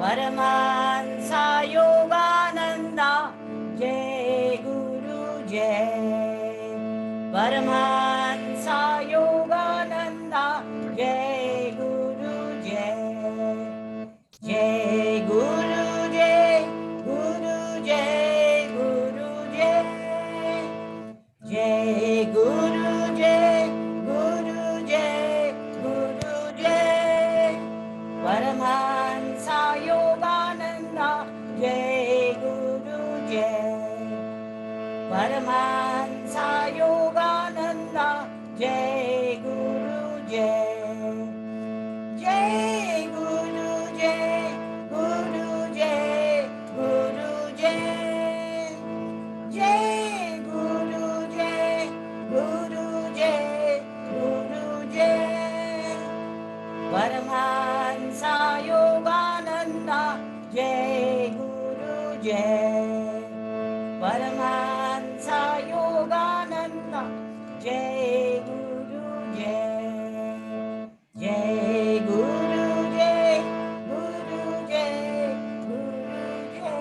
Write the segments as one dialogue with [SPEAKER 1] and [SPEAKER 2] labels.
[SPEAKER 1] परमांसा योगानंदा जय गुरु जय परमांसा योगानंदा जय गुरु जय जय गुरु जय गुरु जय गुरु जय जय गुरु जय गुरु जय गुरु जय परमांसा योगानंदा जय गुरु जय परमांसा योगानंदा जय गुरु जय जय गुरु जय गुरु जय गुरु जय जय गुरु जय गुरु जय गुरु जय परमांसा योगानंदा जय गुरु जय परमांसा योगानंदा जय गुरु जय जय गुरु जय गुरु जय गुरु जय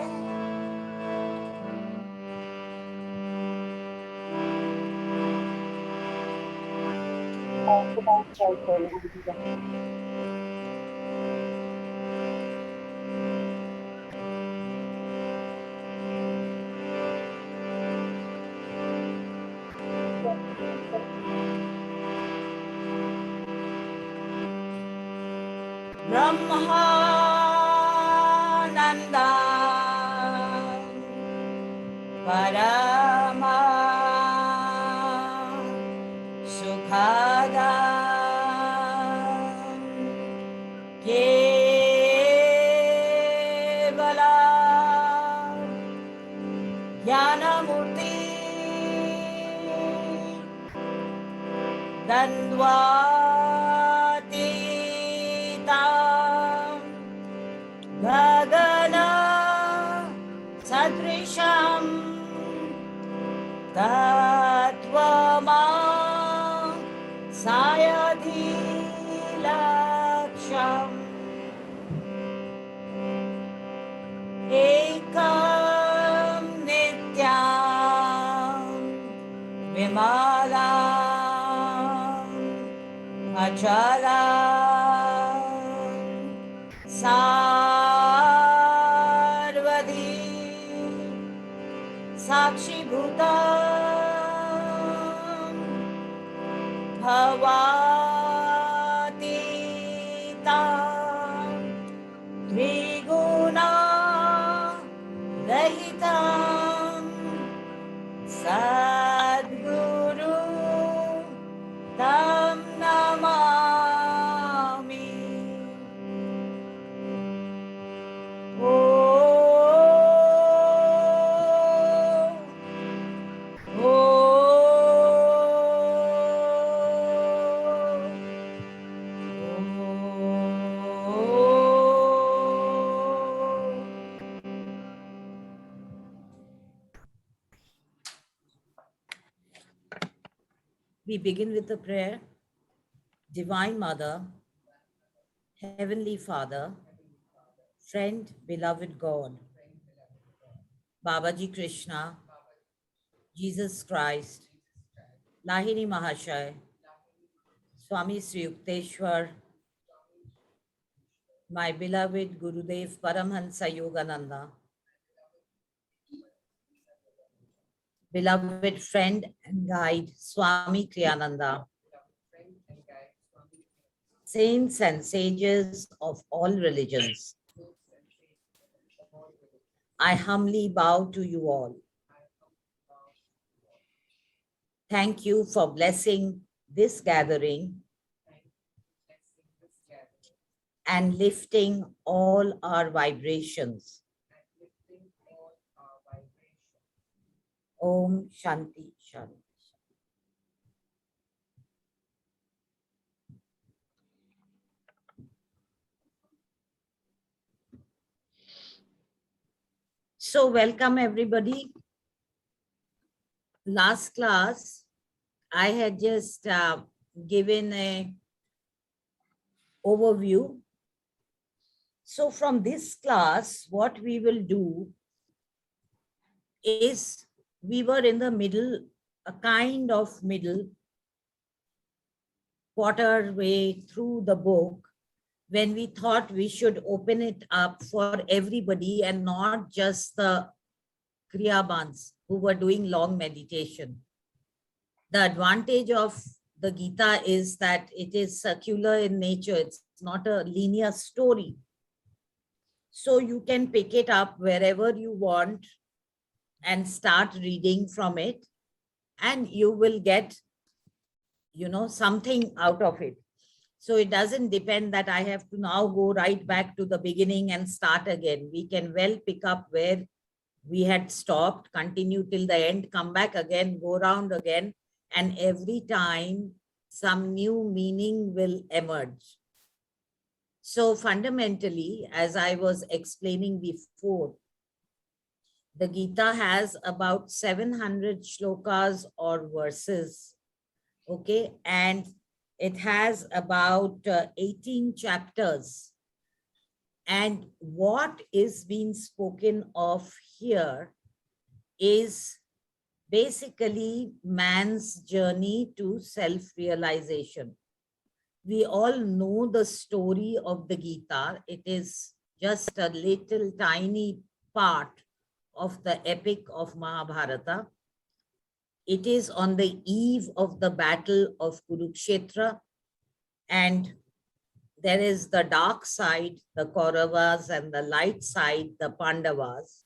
[SPEAKER 1] ब्रह्मानंदा परमा सुखदा केवला ज्ञानमूर्ति द्वन्द्वातीता गगन सदृशं तत्त्वमसायधि लक्ष्यम् एकं नित्यं विमलं अचलं सर्वधी साक्षीभूतं भवातीतं त्रिगुणरहितं सद्गुरु तं नमामि ॐ ॐ We begin with a prayer. Divine Mother, Heavenly Father, friend, beloved God, Babaji Krishna, Jesus Christ, Lahiri Mahashaya, Swami Sri Yukteswar, my beloved Gurudev Paramhansa Yogananda, beloved friend and guide Swami Kriyananda, saints and sages of all religions, I humbly bow to you all. Thank you for blessing this gathering and lifting all our vibrations. Om Shanti Shanti. So welcome everybody. Last class, I had just given a overview. So from this class, what we will do is we were in the middle, a kind of middle quarter way through the book when we thought we should open it up for everybody and not just the Kriyabans who were doing long meditation. The advantage of the Gita is that it is circular in nature. It's not a linear story. So you can pick it up wherever you want and start reading from it, and you will get, something out of it. So it doesn't depend that I have to now go right back to the beginning and start again. We can well pick up where we had stopped, continue till the end, come back again, go round again, and every time some new meaning will emerge. So fundamentally, as I was explaining before, the Gita has about 700 shlokas or verses, okay? And it has about 18 chapters. And what is being spoken of here is basically man's journey to self-realization. We all know the story of the Gita. It is just a little tiny part of the epic of Mahabharata. It is on the eve of the battle of Kurukshetra, and there is the dark side, the Kauravas, and the light side, the Pandavas,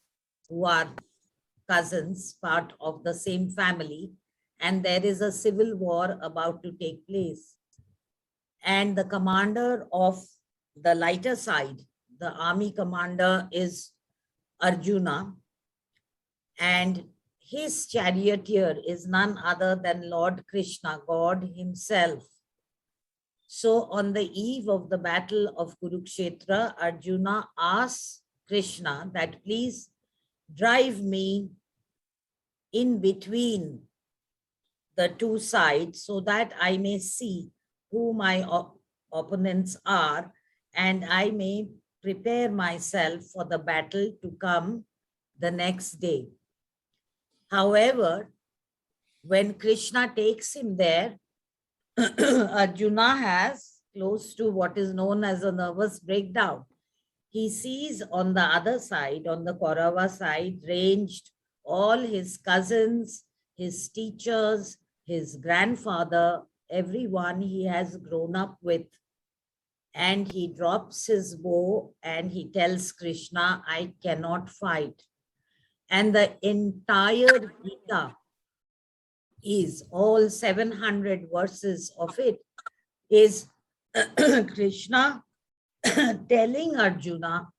[SPEAKER 1] who are cousins, part of the same family, and there is a civil war about to take place. And the commander of the lighter side, the army commander, is Arjuna, and his charioteer is none other than Lord Krishna, God himself. So on the eve of the battle of Kurukshetra, Arjuna asks Krishna that please drive me in between the two sides so that I may see who my opponents are and I may prepare myself for the battle to come the next day. However, when Krishna takes him there, Arjuna has close to what is known as a nervous breakdown. He sees on the other side, on the Kaurava side, ranged all his cousins, his teachers, his grandfather, everyone he has grown up with. And he drops his bow and he tells Krishna, I cannot fight. And the entire Gita is all 700 verses of it is Krishna telling Arjuna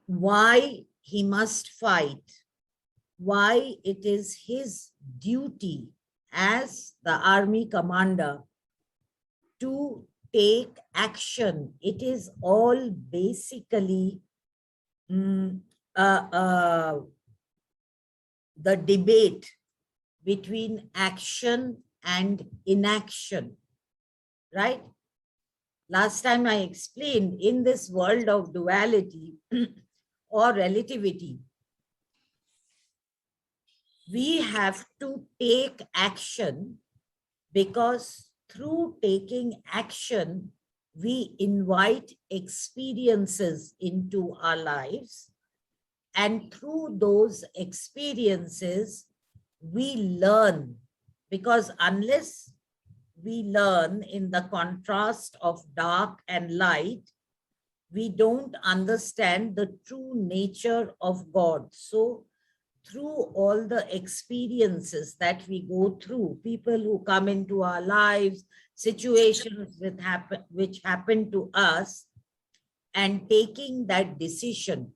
[SPEAKER 1] why he must fight, why it is his duty as the army commander to take action. It is all basically the debate between action and inaction, right? Last time I explained, in this world of duality or relativity, we have to take action, because through taking action, we invite experiences into our lives. And through those experiences, we learn. Because unless we learn in the contrast of dark and light, we don't understand the true nature of God. So through all the experiences that we go through, people who come into our lives, situations which happen to us, and taking that decision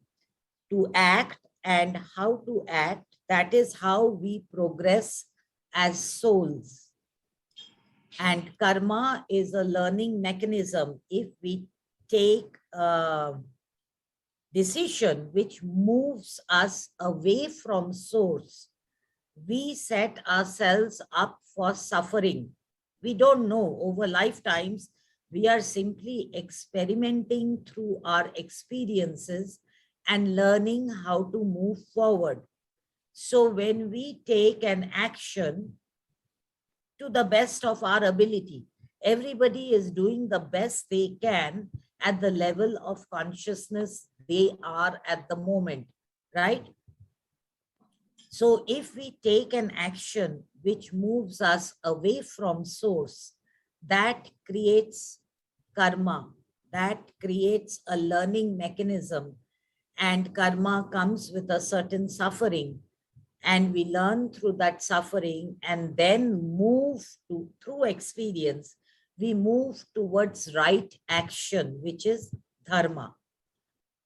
[SPEAKER 1] to act and how to act, that is how we progress as souls. And karma is a learning mechanism. If we take a decision which moves us away from source, we set ourselves up for suffering. We don't know. Over lifetimes, we are simply experimenting through our experiences and learning how to move forward. So when we take an action to the best of our ability, everybody is doing the best they can at the level of consciousness they are at the moment, right? So if we take an action which moves us away from source, that creates karma, that creates a learning mechanism, and karma comes with a certain suffering. And we learn through that suffering and then move to, through experience, we move towards right action, which is dharma.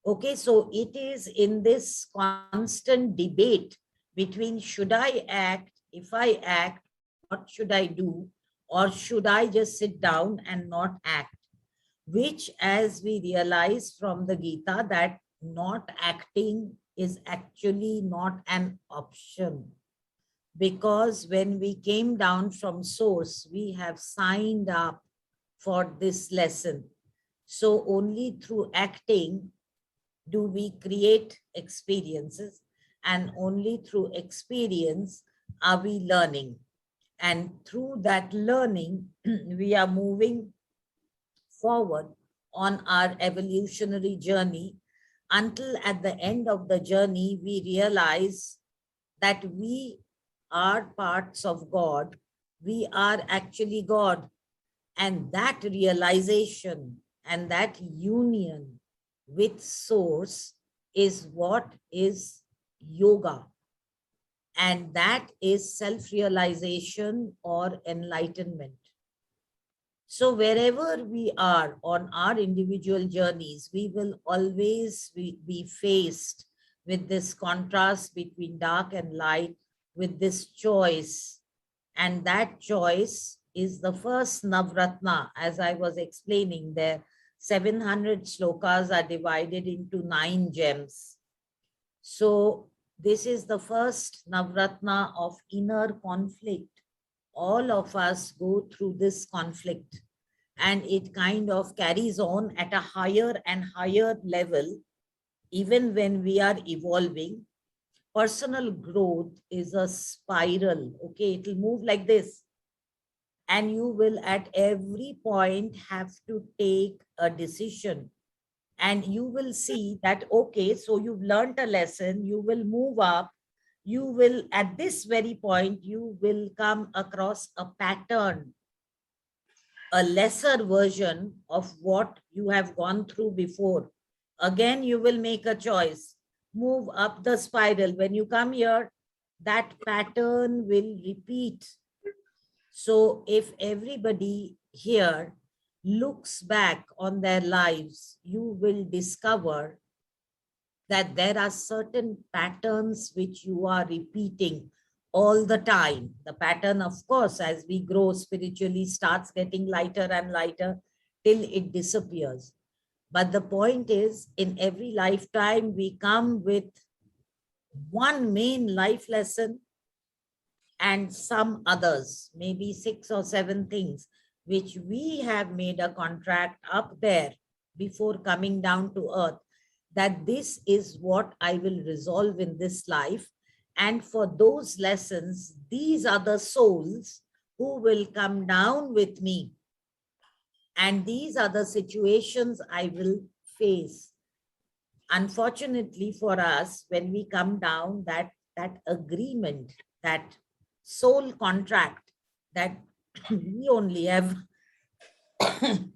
[SPEAKER 1] Okay, so it is in this constant debate between should I act, if I act, what should I do, or should I just sit down and not act, which, as we realize from the Gita, that not acting is actually not an option. Because when we came down from source, we have signed up for this lesson. So only through acting do we create experiences, and only through experience are we learning. And through that learning, we are moving forward on our evolutionary journey, until at the end of the journey, we realize that we are parts of God. We are actually God. And that realization and that union with source is what is yoga. And that is self-realization or enlightenment. So wherever we are on our individual journeys, we will always be faced with this contrast between dark and light, with this choice. And that choice is the first Navratna. As I was explaining, there 700 slokas are divided into 9 gems. So this is the first Navratna of inner conflict. All of us go through this conflict, and it kind of carries on at a higher and higher level. Even when we are evolving, personal growth is a spiral. Okay, it will move like this, and you will at every point have to take a decision. And you will see that, okay, so you've learned a lesson, you will move up, you will, at this very point, you will come across a pattern, a lesser version of what you have gone through before. Again, you will make a choice, move up the spiral. When you come here, that pattern will repeat. So if everybody here looks back on their lives, you will discover that there are certain patterns which you are repeating all the time. The pattern, of course, as we grow spiritually, starts getting lighter and lighter till it disappears. But the point is, in every lifetime, we come with one main life lesson, and some others, maybe 6 or 7 things, which we have made a contract up there before coming down to earth, that this is what I will resolve in this life. And for those lessons, these are the souls who will come down with me. And these are the situations I will face. Unfortunately for us, when we come down, that agreement, that soul contract that we only have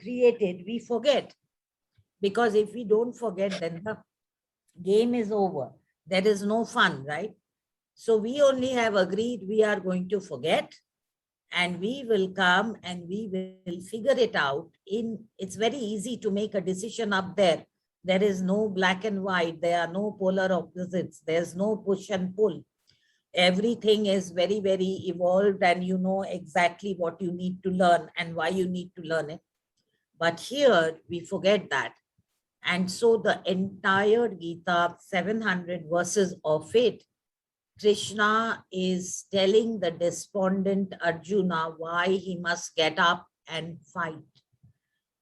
[SPEAKER 1] created, we forget. Because if we don't forget, then the game is over. There is no fun, right? So we only have agreed we are going to forget, and we will come and we will figure it out. It's very easy to make a decision up there. There is no black and white. There are no polar opposites. There's no push and pull. Everything is very, very evolved, and you know exactly what you need to learn and why you need to learn it. But here we forget that. And so the entire Gita, 700 verses of it, Krishna is telling the despondent Arjuna why he must get up and fight.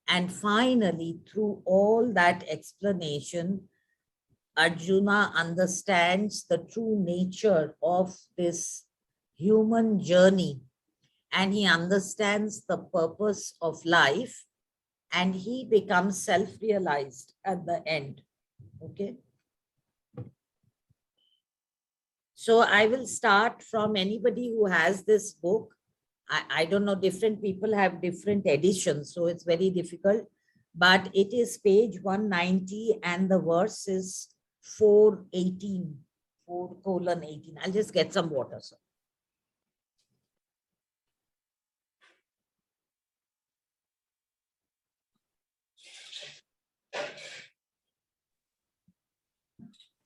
[SPEAKER 1] And finally, through all that explanation, Arjuna understands the true nature of this human journey, and he understands the purpose of life, and he becomes self-realized at the end. Okay. So I will start from anybody who has this book. I don't know, different people have different editions, so it's very difficult. But it is page 190 and the verse is 4:18, 4:18. I'll just get some water. So.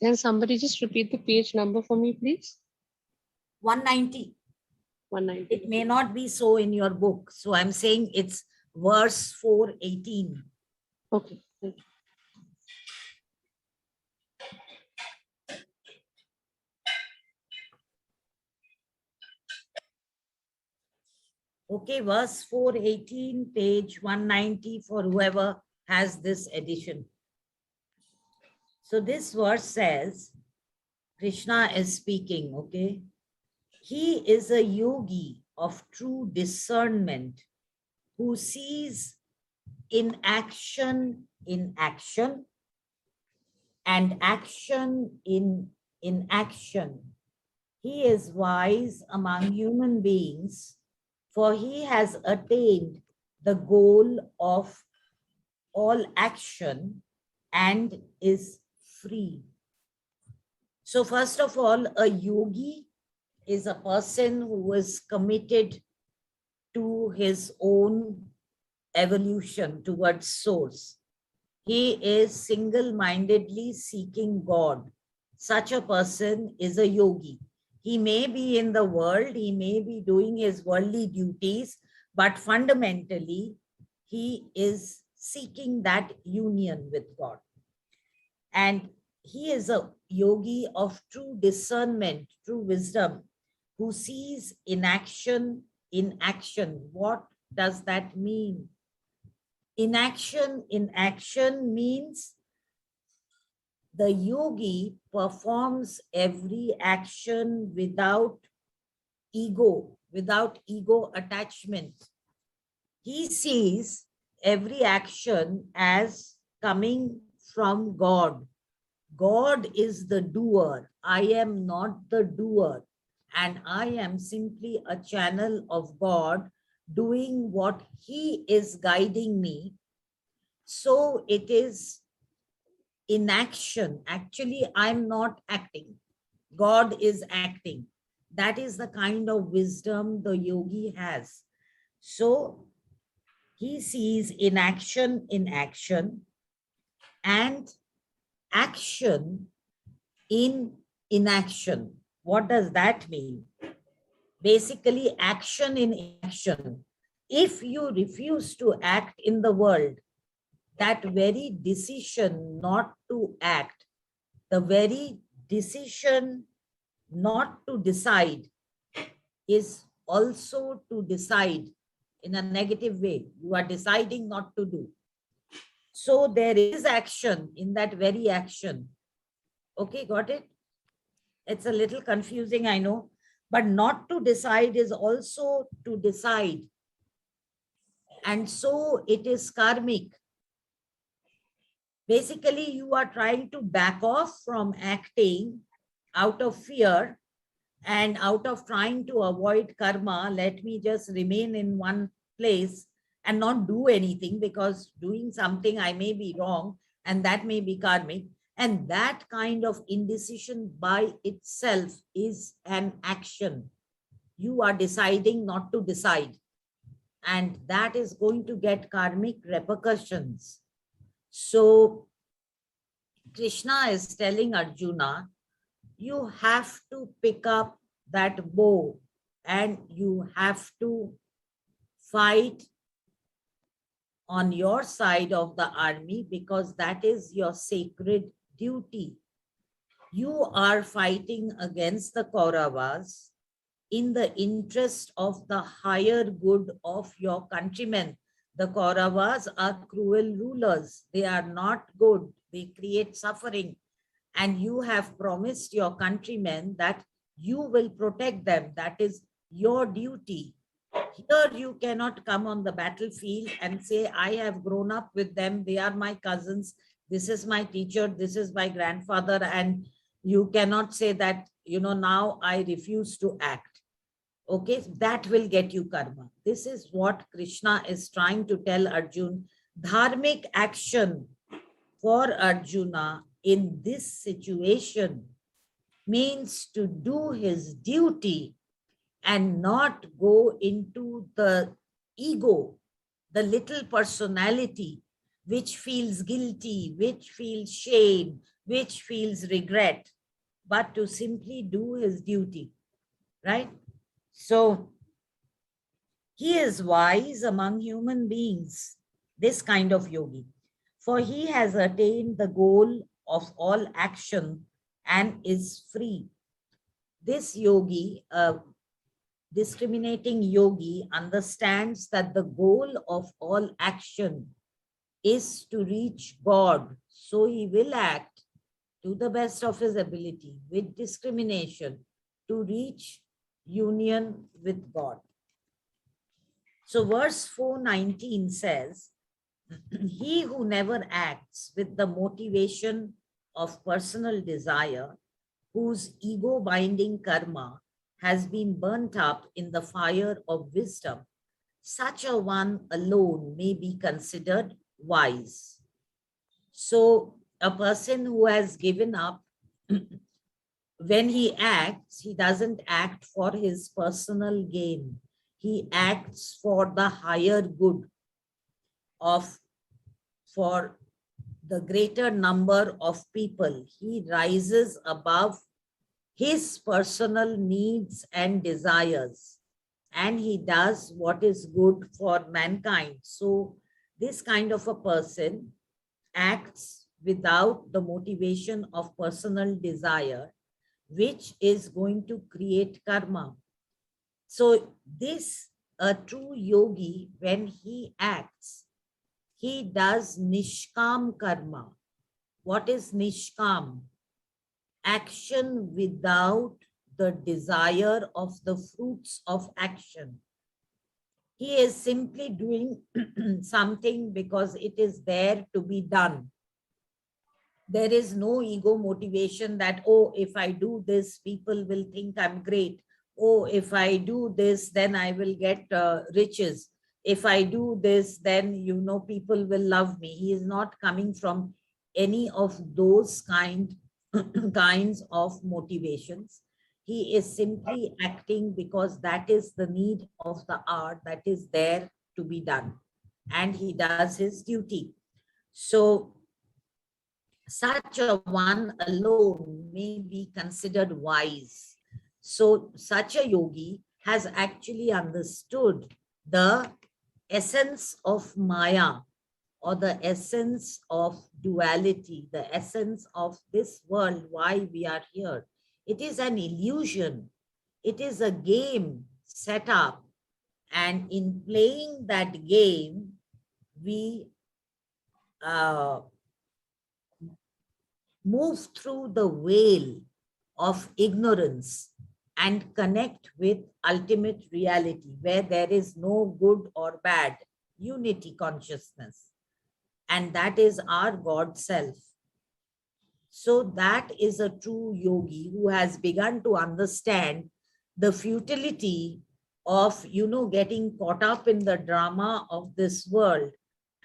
[SPEAKER 2] Can somebody just repeat the page number for me, please?
[SPEAKER 1] 190.
[SPEAKER 2] 190.
[SPEAKER 1] It may not be so in your book. So I'm saying it's verse 4:18.
[SPEAKER 2] Okay, thank you.
[SPEAKER 1] Okay, verse 4:18, page 190 for whoever has this edition. So this verse says, Krishna is speaking, okay? He is a yogi of true discernment who sees in action and action in action. He is wise among human beings, for he has attained the goal of all action and is free. So first of all, a yogi is a person who is committed to his own evolution towards source. He is single-mindedly seeking God. Such a person is a yogi. He may be in the world, he may be doing his worldly duties, but fundamentally, he is seeking that union with God. And he is a yogi of true discernment, true wisdom, who sees inaction in action. What does that mean? Inaction in action means the yogi performs every action without ego attachment. He sees every action as coming from God. God is the doer. I am not the doer. And I am simply a channel of God doing what he is guiding me. So it is inaction. Actually, I'm not acting. God is acting. That is the kind of wisdom the yogi has. So he sees inaction in action and action in inaction. What does that mean? Basically, action in action. If you refuse to act in the world, that very decision not to act, the very decision not to decide, is also to decide in a negative way. You are deciding not to do. So there is action in that very action. Okay, got it? It's a little confusing, I know, but not to decide is also to decide. And so it is karmic. Basically, you are trying to back off from acting out of fear and out of trying to avoid karma. Let me just remain in one place and not do anything, because doing something I may be wrong and that may be karmic. And that kind of indecision by itself is an action. You are deciding not to decide, and that is going to get karmic repercussions. So Krishna is telling Arjuna, you have to pick up that bow and you have to fight on your side of the army, because that is your sacred duty. You are fighting against the Kauravas in the interest of the higher good of your countrymen. The Kauravas are cruel rulers. They are not good. They create suffering. And you have promised your countrymen that you will protect them. That is your duty. Here you cannot come on the battlefield and say, I have grown up with them. They are my cousins. This is my teacher. This is my grandfather. And you cannot say that, now I refuse to act. Okay, that will get you karma. This is what Krishna is trying to tell Arjuna. Dharmic action for Arjuna in this situation means to do his duty and not go into the ego, the little personality which feels guilty, which feels shame, which feels regret, but to simply do his duty, right? So he is wise among human beings, this kind of yogi, for he has attained the goal of all action and is free. This yogi, discriminating yogi, understands that the goal of all action is to reach God. So he will act to the best of his ability with discrimination to reach union with God. So verse 419 says, he who never acts with the motivation of personal desire, whose ego binding karma has been burnt up in the fire of wisdom, such a one alone may be considered wise. So a person who has given up, when he acts, he doesn't act for his personal gain. He acts for the higher good for the greater number of people. He rises above his personal needs and desires, and he does what is good for mankind. So this kind of a person acts without the motivation of personal desire, which is going to create karma. So this, a true yogi, when he acts, he does nishkam karma. What is nishkam? Action without the desire of the fruits of action. He is simply doing something because it is there to be done. There is no ego motivation that, oh, if I do this, people will think I'm great. Oh, if I do this, then I will get riches. If I do this, then, people will love me. He is not coming from any of those kinds of motivations. He is simply acting because that is the need of the hour, that is there to be done. And he does his duty. So such a one alone may be considered wise. So such a yogi has actually understood the essence of Maya, or the essence of duality, the essence of this world, why we are here. It is an illusion. It is a game set up, and in playing that game, we move through the veil of ignorance and connect with ultimate reality, where there is no good or bad, unity consciousness. And that is our God self. So that is a true yogi who has begun to understand the futility of, getting caught up in the drama of this world.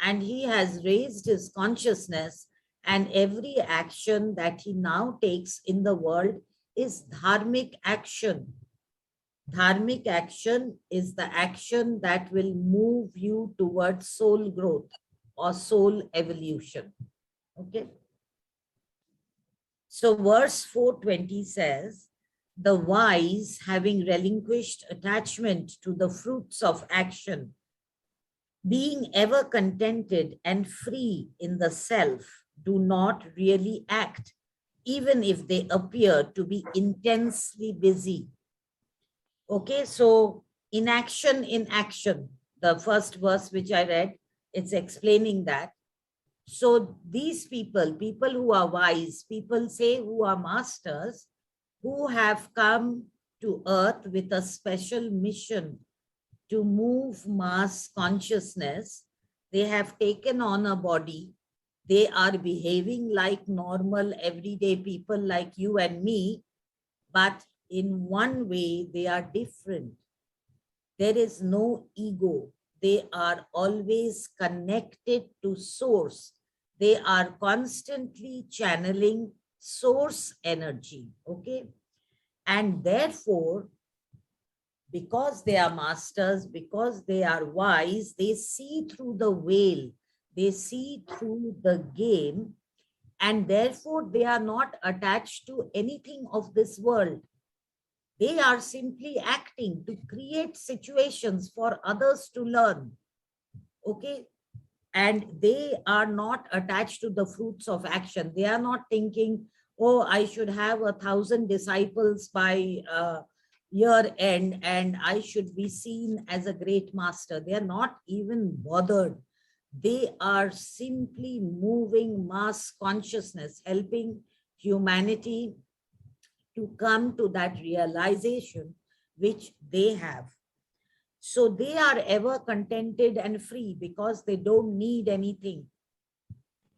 [SPEAKER 1] And he has raised his consciousness, and every action that he now takes in the world is dharmic action. Dharmic action is the action that will move you towards soul growth or soul evolution. Okay. So verse 420 says, the wise, having relinquished attachment to the fruits of action, being ever contented and free in the self, do not really act, even if they appear to be intensely busy. Okay, so in action, the first verse which I read, it's explaining that. So these people who are wise, people say who are masters, who have come to earth with a special mission to move mass consciousness, they have taken on a body. They are behaving like normal everyday people like you and me, but in one way they are different. There is no ego. They are always connected to source. They are constantly channeling source energy, okay? And therefore, because they are masters, because they are wise, they see through the veil, they see through the game, and therefore they are not attached to anything of this world. They are simply acting to create situations for others to learn. Okay. And they are not attached to the fruits of action. They are not thinking, oh, I should have 1,000 disciples by year end and I should be seen as a great master. They are not even bothered. They are simply moving mass consciousness, helping humanity to come to that realization which they have. So they are ever contented and free because they don't need anything.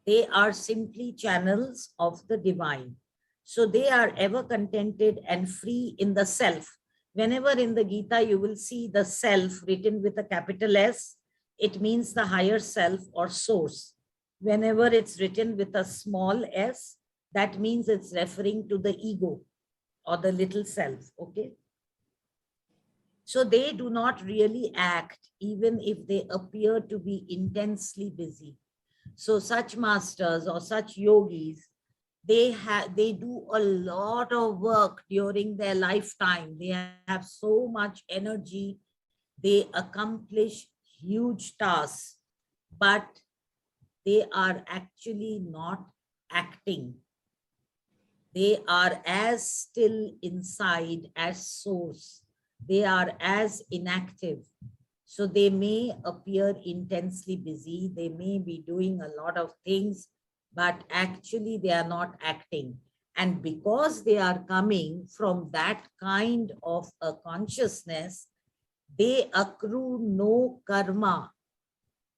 [SPEAKER 1] They are simply channels of the divine. So they are ever contented and free in the self. Whenever in the Gita you will see the self written with a capital S, it means the higher self or source. Whenever it's written with a small s, that means it's referring to the ego or the little self, okay? So they do not really act, even if they appear to be intensely busy. So such masters or such yogis, they do a lot of work during their lifetime. They have so much energy. They accomplish huge tasks, but they are actually not acting. They are as still inside as source. They are as inactive. So they may appear intensely busy. They may be doing a lot of things, but actually they are not acting. And because they are coming from that kind of a consciousness, they accrue no karma.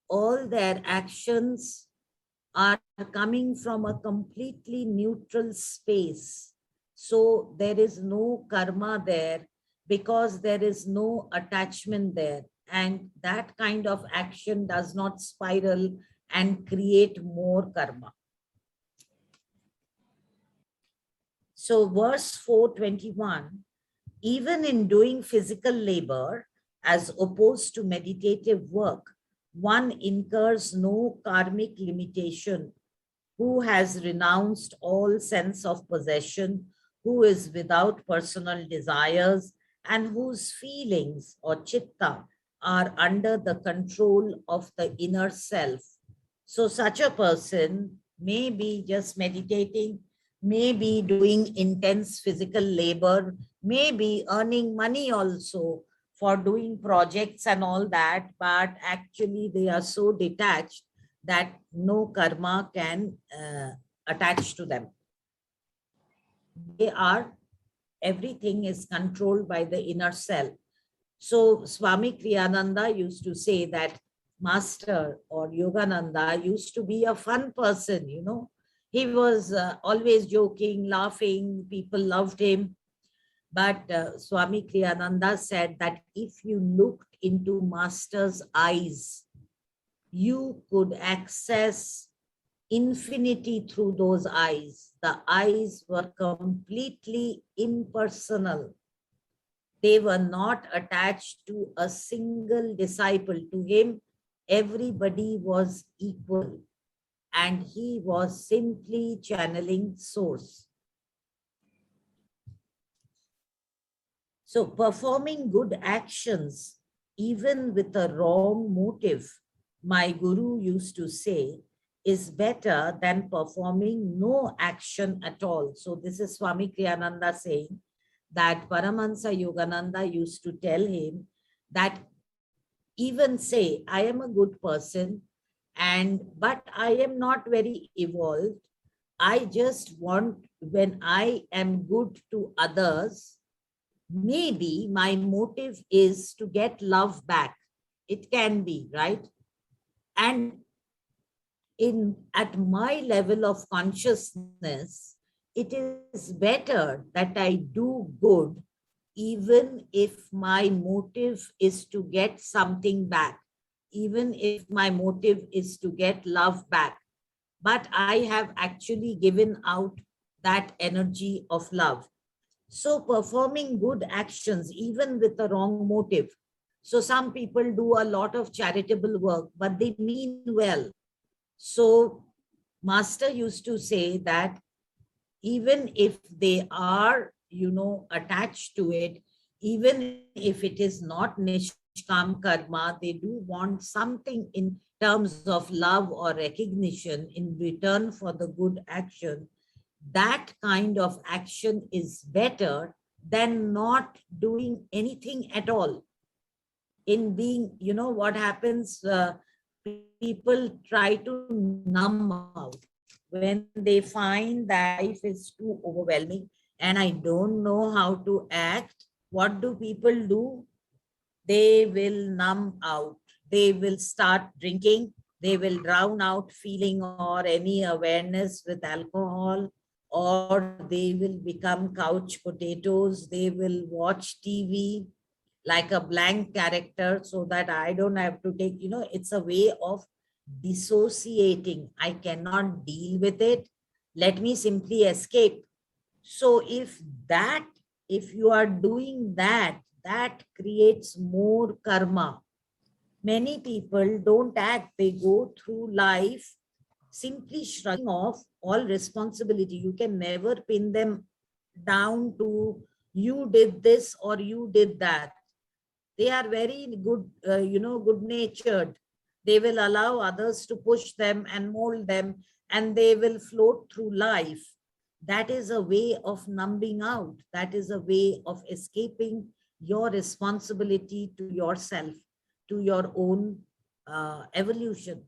[SPEAKER 1] All their actions are coming from a completely neutral space. So there is no karma there because there is no attachment there. And that kind of action does not spiral and create more karma. So verse 421, even in doing physical labor as opposed to meditative work, one incurs no karmic limitation, who has renounced all sense of possession, who is without personal desires, and whose feelings or chitta are under the control of the inner self. So such a person may be just meditating, may be doing intense physical labor, may be earning money also for doing projects and all that, but actually they are so detached that no karma can attach to them. They are, everything is controlled by the inner self. So Swami Kriyananda used to say that Master or Yogananda used to be a fun person, you know. He was always joking, laughing, people loved him. But Swami Kriyananda said that if you looked into Master's eyes, you could access infinity through those eyes. The eyes were completely impersonal. They were not attached to a single disciple. To him, everybody was equal, and he was simply channeling source. So performing good actions, even with a wrong motive, my guru used to say, is better than performing no action at all. So this is Swami Kriyananda saying that Paramahansa Yogananda used to tell him that even say, I am a good person, but I am not very evolved. I just want, when I am good to others, maybe my motive is to get love back. It can be, right? And at my level of consciousness, it is better that I do good, even if my motive is to get something back, even if my motive is to get love back. But I have actually given out that energy of love. So performing good actions, even with a wrong motive. So some people do a lot of charitable work, but they mean well. So Master used to say that even if they are, attached to it, even if it is not nishkam karma, they do want something in terms of love or recognition in return for the good action. That kind of action is better than not doing anything at all. In being, what happens, people try to numb out when they find that life is too overwhelming and I don't know how to act. What do people do? They will numb out. They will start drinking. They will drown out feeling or any awareness with alcohol, or they will become couch potatoes. They will watch TV like a blank character so that I don't have to take, it's a way of dissociating. I cannot deal with it. Let me simply escape. So if you are doing that, that creates more karma. Many people don't act, they go through life simply shrugging off all responsibility. You can never pin them down to you did this or you did that. They are very good, good natured. They will allow others to push them and mold them, and they will float through life. That is a way of numbing out. That is a way of escaping your responsibility to yourself, to your own evolution.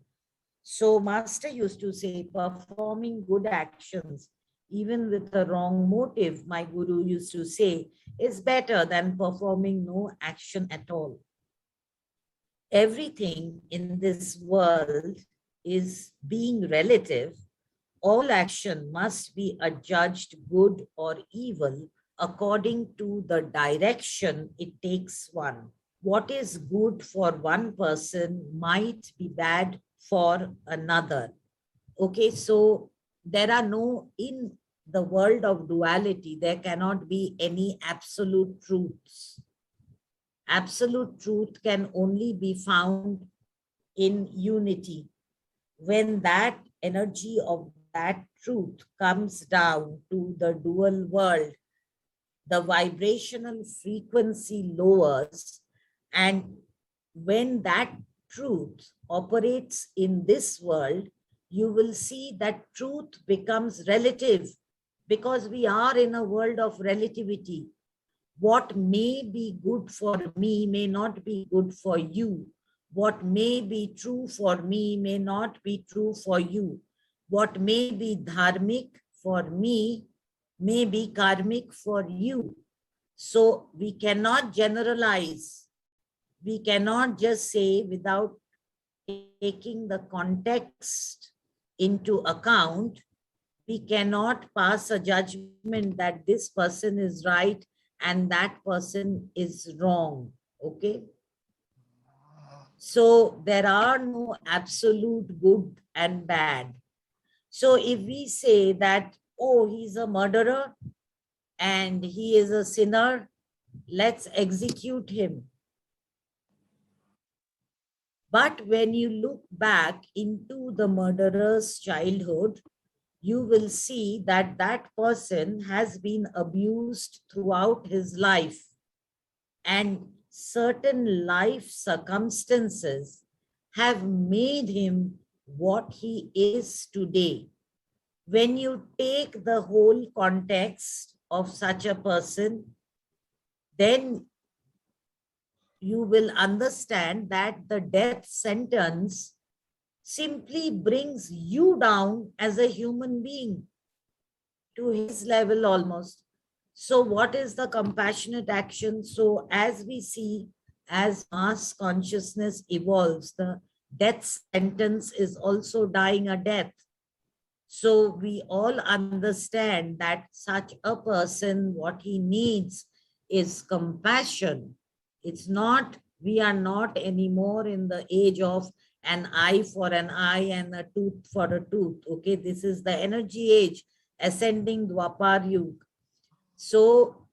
[SPEAKER 1] So Master used to say, performing good actions, even with a wrong motive, my guru used to say, is better than performing no action at all. Everything in this world is being relative. All action must be adjudged good or evil according to the direction it takes one. What is good for one person might be bad for another. Okay, so there are no, in the world of duality, there cannot be any absolute truths. Absolute truth can only be found in unity. When that energy of that truth comes down to the dual world, the vibrational frequency lowers, and when that truth operates in this world, you will see that truth becomes relative, because we are in a world of relativity. What may be good for me may not be good for you. What may be true for me may not be true for you. What may be dharmic for me may be karmic for you. So we cannot generalize. We cannot just say without taking the context into account, we cannot pass a judgment that this person is right and that person is wrong. Okay. So there are no absolute good and bad. So if we say that, oh, he's a murderer and he is a sinner, let's execute him. But when you look back into the murderer's childhood, you will see that that person has been abused throughout his life, and certain life circumstances have made him what he is today. When you take the whole context of such a person, then you will understand that the death sentence simply brings you down as a human being to his level almost. So what is the compassionate action? So as we see, as mass consciousness evolves, the death sentence is also dying a death. So we all understand that such a person, what he needs is compassion. It's not, we are not anymore in the age of an eye for an eye and a tooth for a tooth. Okay, this is the energy age, ascending Dwapar Yuga. So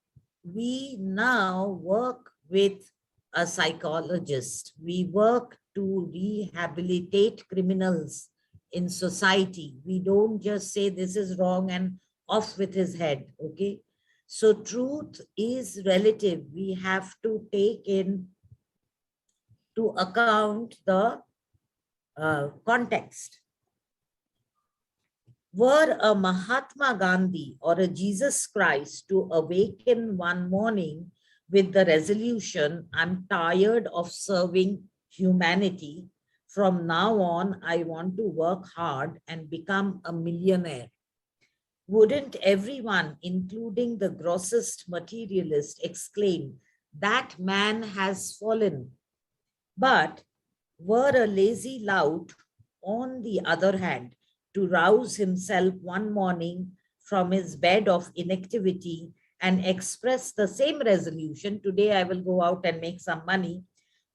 [SPEAKER 1] we now work with a psychologist. We work to rehabilitate criminals in society. We don't just say this is wrong and off with his head. Okay. So truth is relative. We have to take in to account the context. Were a Mahatma Gandhi or a Jesus Christ to awaken one morning with the resolution, I'm tired of serving humanity. From now on, I want to work hard and become a millionaire. Wouldn't everyone, including the grossest materialist, exclaim, that man has fallen? But were a lazy lout, on the other hand, to rouse himself one morning from his bed of inactivity and express the same resolution, today I will go out and make some money,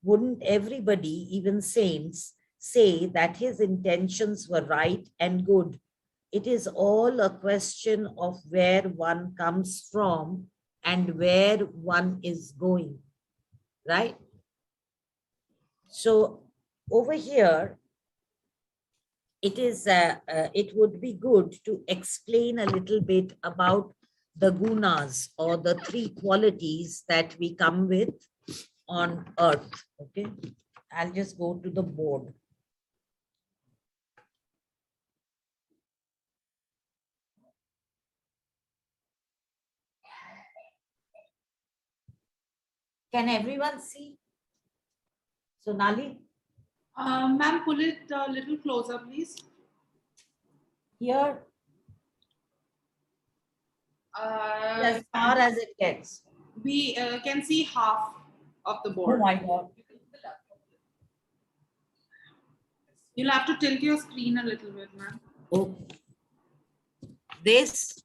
[SPEAKER 1] wouldn't everybody, even saints, say that his intentions were right and good? It is all a question of where one comes from and where one is going, right? So over here, it would be good to explain a little bit about the gunas or the three qualities that we come with on earth. Okay, I'll just go to the board. Can everyone see? Sonali?
[SPEAKER 3] Ma'am, pull it a little closer, please.
[SPEAKER 1] Here, as far as it gets.
[SPEAKER 3] We can see half of the
[SPEAKER 1] Oh
[SPEAKER 3] board.
[SPEAKER 1] my God.
[SPEAKER 3] You'll have to tilt your screen a little bit, ma'am.
[SPEAKER 1] Okay. This,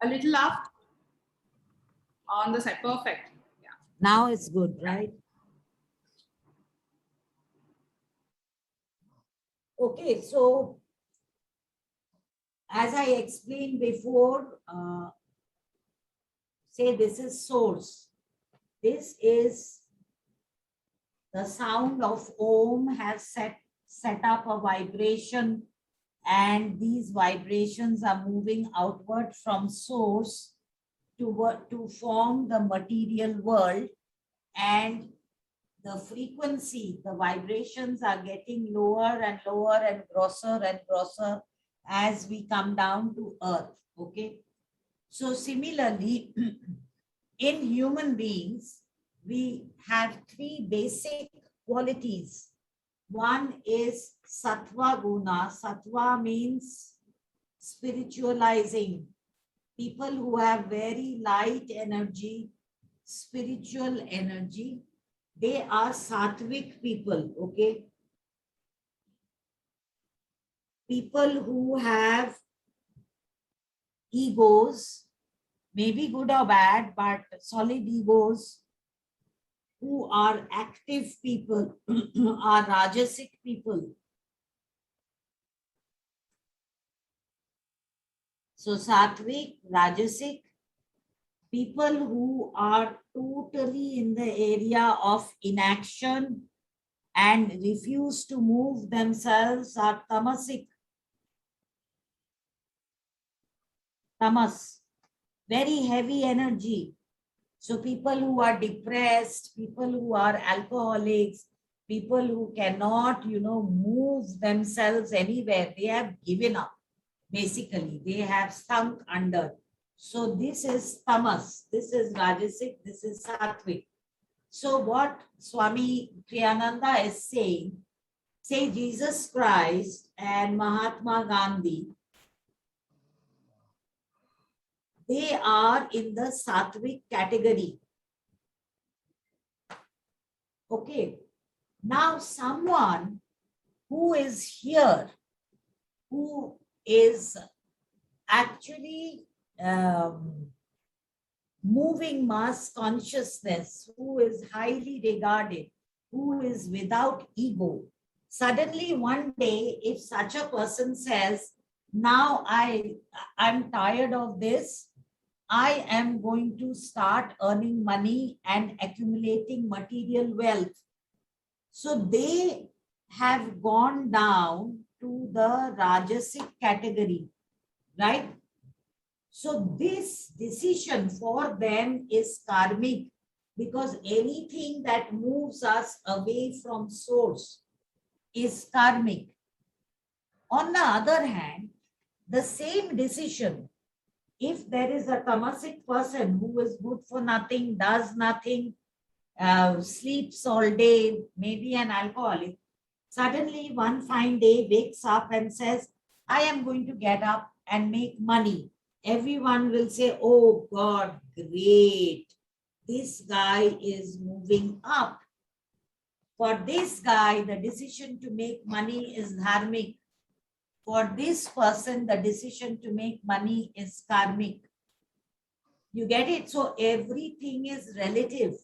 [SPEAKER 3] A little up on the side. Perfect. Yeah.
[SPEAKER 1] now it's good, right? Okay, so as I explained before, say this is source. This is the sound of Om has set up a vibration, and these vibrations are moving outward from source to form the material world, and the frequency, the vibrations are getting lower and lower and grosser as we come down to earth. Okay. So similarly, in human beings, we have three basic qualities. One is sattva guna. Sattva means spiritualizing. People who have very light energy, spiritual energy, they are sattvic people, okay? People who have egos, maybe good or bad, but solid egos, who are active people, are Rajasic people. So Sattvic, Rajasic, people who are totally in the area of inaction and refuse to move themselves are Tamasic. Tamas, very heavy energy. So people who are depressed, people who are alcoholics, people who cannot, move themselves anywhere, they have given up. Basically, they have sunk under. So this is tamas, this is rajasic, this is sattvic. So what Swami Priyananda is saying, say Jesus Christ and Mahatma Gandhi, they are in the sattvic category. Okay. Now someone who is here, who is actually moving mass consciousness, who is highly regarded, who is without ego, suddenly one day, if such a person says, now I'm tired of this, I am going to start earning money and accumulating material wealth. So they have gone down to the Rajasic category, right? So this decision for them is karmic, because anything that moves us away from source is karmic. On the other hand, the same decision, if there is a tamasic person who is good for nothing, does nothing, sleeps all day, maybe an alcoholic, suddenly one fine day wakes up and says, I am going to get up and make money. Everyone will say, oh God, great. This guy is moving up. For this guy, the decision to make money is dharmic. For this person, the decision to make money is karmic. You get it? So everything is relative.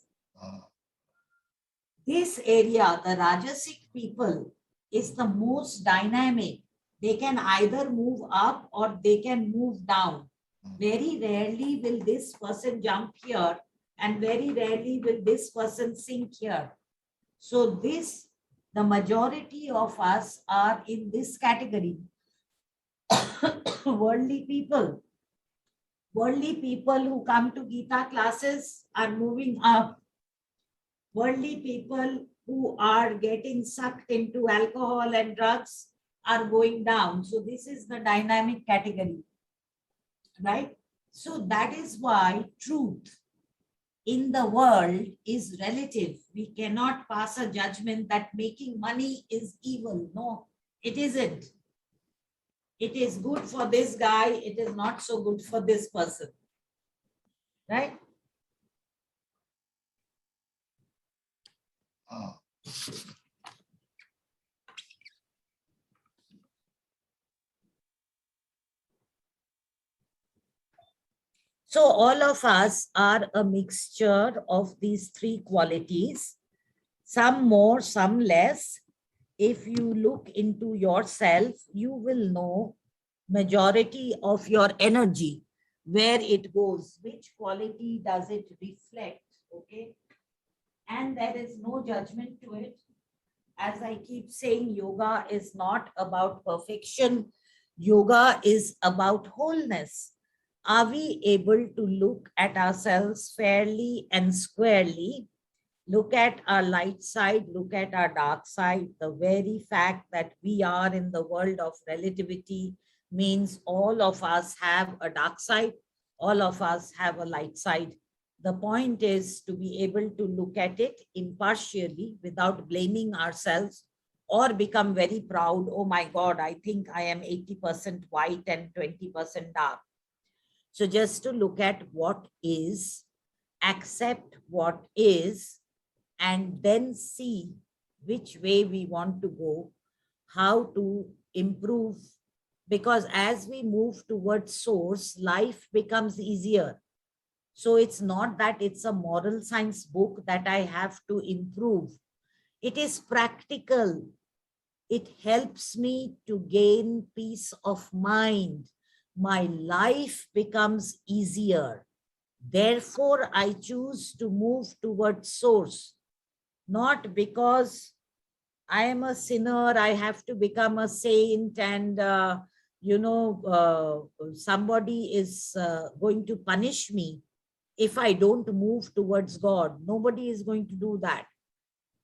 [SPEAKER 1] This area, the Rajasic people, is the most dynamic. They can either move up or they can move down. Very rarely will this person jump here, and very rarely will this person sink here. So this, the majority of us are in this category. Worldly people. Worldly people who come to Gita classes are moving up. Worldly people who are getting sucked into alcohol and drugs are going down. So this is the dynamic category, right? So that is why truth in the world is relative. We cannot pass a judgment that making money is evil. No, it isn't. It is good for this guy. It is not so good for this person, right? So all of us are a mixture of these three qualities, some more, some less. If you look into yourself, you will know majority of your energy, where it goes, which quality does it reflect, okay? And there is no judgment to it. As I keep saying, yoga is not about perfection. Yoga is about wholeness. Are we able to look at ourselves fairly and squarely? Look at our light side, look at our dark side. The very fact that we are in the world of relativity means all of us have a dark side, all of us have a light side. The point is to be able to look at it impartially without blaming ourselves or become very proud. Oh my God, I think I am 80% white and 20% dark. So just to look at what is, accept what is, and then see which way we want to go, how to improve. Because as we move towards source, life becomes easier. So it's not that it's a moral science book that I have to improve. It is practical. It helps me to gain peace of mind. My life becomes easier. Therefore, I choose to move towards source, not because I am a sinner, I have to become a saint, and somebody is going to punish me if I don't move towards God. Nobody is going to do that.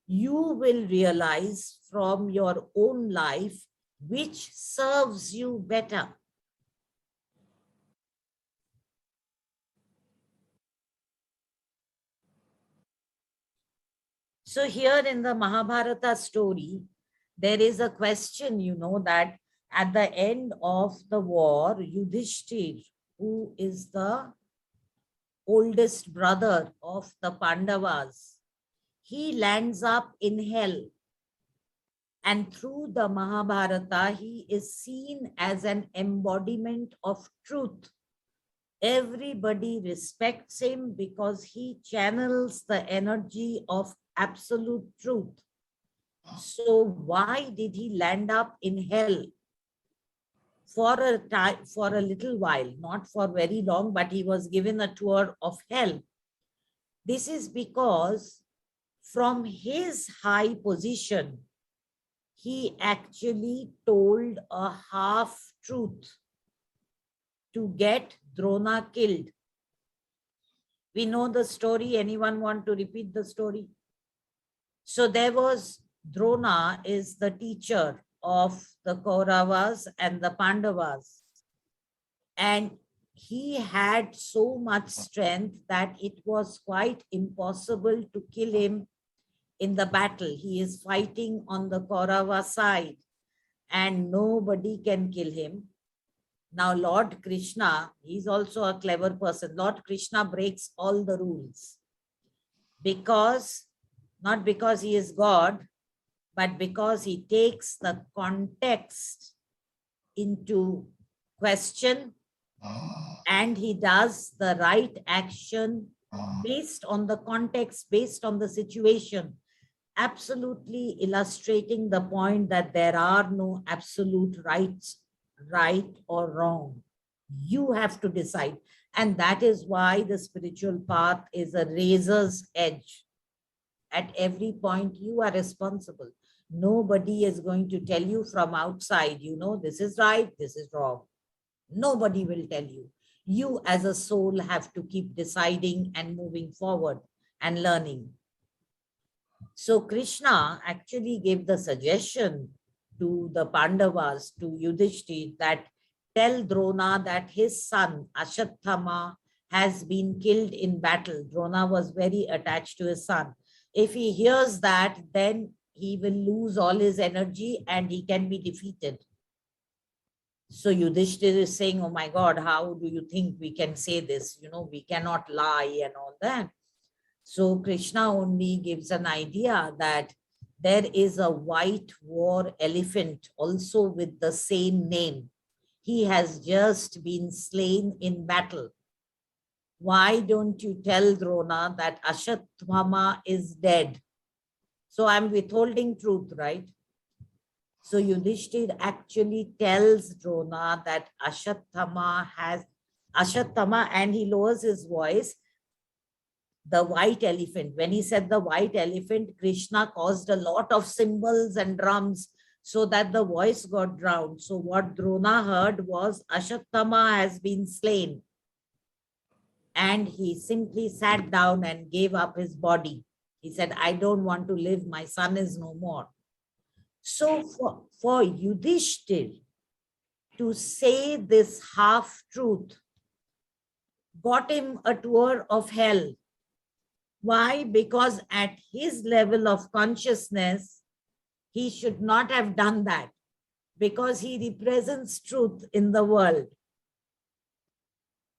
[SPEAKER 1] You will realize from your own life which serves you better. So here in the Mahabharata story, there is a question, that at the end of the war, Yudhishthir, who is the oldest brother of the Pandavas, he lands up in hell. And through the Mahabharata, he is seen as an embodiment of truth. Everybody respects him because he channels the energy of absolute truth. So why did he land up in hell? For a little while, not for very long, but he was given a tour of hell. This is because from his high position, he actually told a half truth to get Drona killed. We know the story. Anyone want to repeat the story? So there was, Drona is the teacher of the Kauravas and the Pandavas. And he had so much strength that it was quite impossible to kill him in the battle. He is fighting on the Kaurava side and nobody can kill him. Now Lord Krishna, he's also a clever person. Lord Krishna breaks all the rules not because he is God, but because he takes the context into question and he does the right action based on the context, based on the situation, absolutely illustrating the point that there are no absolute rights, right or wrong. You have to decide. And that is why the spiritual path is a razor's edge. At every point, you are responsible. Nobody is going to tell you from outside, this is right, this is wrong. Nobody will tell you. You as a soul have to keep deciding and moving forward and learning. So Krishna actually gave the suggestion to the Pandavas, to Yudhishthir, that tell Drona that his son Ashwathama has been killed in battle. Drona was very attached to his son. If he hears that, then he will lose all his energy and he can be defeated. So Yudhishthir is saying, oh my God, how do you think we can say this? We cannot lie and all that. So Krishna only gives an idea that there is a white war elephant also with the same name. He has just been slain in battle. Why don't you tell Drona that Ashwathama is dead? So I'm withholding truth, right? So Yudhishthir actually tells Drona that Ashwathama, and he lowers his voice, the white elephant. When he said the white elephant, Krishna caused a lot of cymbals and drums so that the voice got drowned. So what Drona heard was Ashwathama has been slain. And he simply sat down and gave up his body. He said, I don't want to live. My son is no more. So for Yudhishthir to say this half truth got him a tour of hell. Why? Because at his level of consciousness, he should not have done that, because he represents truth in the world.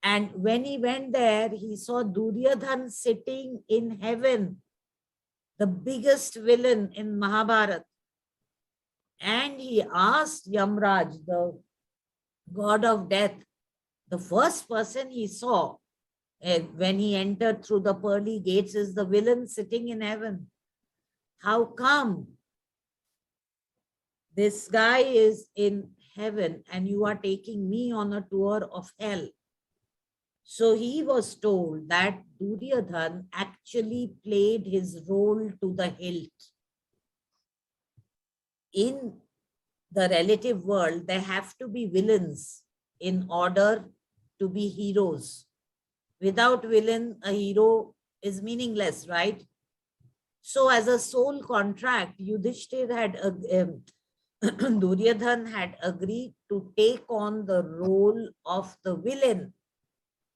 [SPEAKER 1] And when he went there, he saw Duryodhan sitting in heaven, the biggest villain in Mahabharata. And he asked Yamraj, the god of death, the first person he saw when he entered through the pearly gates is the villain sitting in heaven. How come this guy is in heaven and you are taking me on a tour of hell? So he was told that Duryodhan actually played his role to the hilt. In the relative world, there have to be villains in order to be heroes. Without villain, a hero is meaningless, right? So as a soul contract, Yudhishthir had, Duryodhan had agreed to take on the role of the villain